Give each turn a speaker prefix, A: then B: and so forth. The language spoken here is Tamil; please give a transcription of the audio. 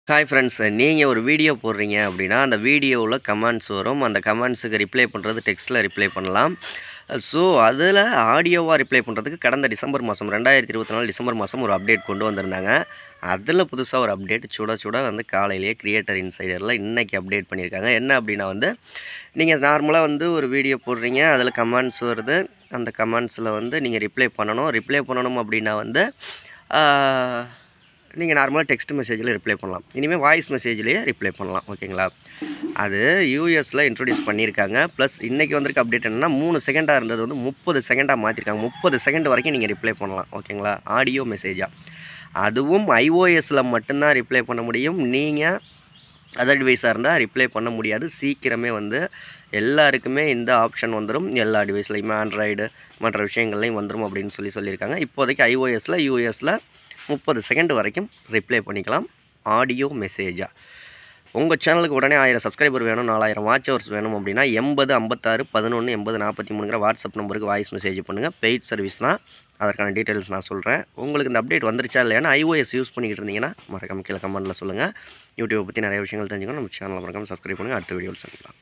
A: ஹாய் ஃப்ரெண்ட்ஸ், நீங்கள் ஒரு வீடியோ போடுறீங்க அப்படின்னா அந்த வீடியோவில் கமெண்ட்ஸ் வரும். அந்த கமெண்ட்ஸுக்கு ரிப்ளை பண்ணுறது டெக்ஸ்ட்டில் ரிப்ளை பண்ணலாம். ஸோ அதில் ஆடியோவாக ரிப்ளை பண்ணுறதுக்கு கடந்த டிசம்பர் மாதம் 2024 டிசம்பர் மாதம் ஒரு அப்டேட் கொண்டு வந்திருந்தாங்க. அதில் புதுசாக ஒரு அப்டேட் சுட சுட வந்து காலையிலேயே கிரியேட்டர் இன்சைடரில் இன்றைக்கி அப்டேட் பண்ணியிருக்காங்க. என்ன அப்படின்னா வந்து நீங்கள் நார்மலாக வந்து ஒரு வீடியோ போடுறீங்க, அதில் கமெண்ட்ஸ் வருது. அந்த கமெண்ட்ஸில் வந்து நீங்கள் ரிப்ளை பண்ணணும் அப்படின்னா வந்து நீங்கள் நார்மலாக டெக்ஸ்ட் மெசேஜில் ரிப்ளை பண்ணலாம். இனிமேல் வாய்ஸ் மெசேஜ்லேயே ரிப்ளை பண்ணலாம். ஓகேங்களா? அது யூஎஸில் இன்ட்ரொடியூஸ் பண்ணியிருக்காங்க. ப்ளஸ் இன்றைக்கி வந்திருக்க அப்டேட் என்னென்னா 3 செகண்டாக இருந்தது வந்து 30 செகண்டாக மாற்றிருக்காங்க. 30 செகண்ட் வரைக்கும் நீங்கள் ரிப்ளை பண்ணலாம். ஓகேங்களா? ஆடியோ மெசேஜாக. அதுவும் iOSல மட்டும்தான் ரிப்ளை பண்ண முடியும். நீங்கள் அதர் டிவைஸாக இருந்தால் ரிப்ளை பண்ண முடியாது. சீக்கிரமே வந்து எல்லாருக்குமே இந்த ஆப்ஷன் வந்துடும். எல்லா டிவைஸ்லையுமே ஆண்ட்ராய்டு மற்ற விஷயங்கள்லையும் வந்துடும் அப்படின்னு சொல்லியிருக்காங்க. இப்போதைக்கு iOSல யூஎஸில் 30 செகண்ட் வரைக்கும் ரிப்ளை பண்ணிக்கலாம் ஆடியோ மெசேஜாக. உங்கள் சேனலுக்கு உடனே 1000 சப்ஸ்கிரைபர் வேணும், 4000 வாட்ச் ஹவர்ஸ் வேணும் அப்படின்னா 80 56 11 80 43 வாட்ஸ்அப் நம்பருக்கு வாய்ஸ் மெசேஜ் பண்ணுங்கள். பெய்ட் சர்வீஸ் தான். அதற்கான டீட்டெயில்ஸ் நான் சொல்கிறேன். உங்களுக்கு இந்த அப்டேட் வந்துருச்சா இல்லையானா iOS யூஸ் பண்ணிக்கிட்டு இருந்தீங்கன்னா மறக்காம கீழே கமெண்ட்டில் சொல்லுங்கள். யூடியூப் பற்றி நிறைய விஷயங்கள் தெரிஞ்சுக்கணும். நம்ம சேனலை மறக்காம சப்ஸ்கிரைப் பண்ணுங்கள். அடுத்த வீடியோவில் சந்திக்கலாம்.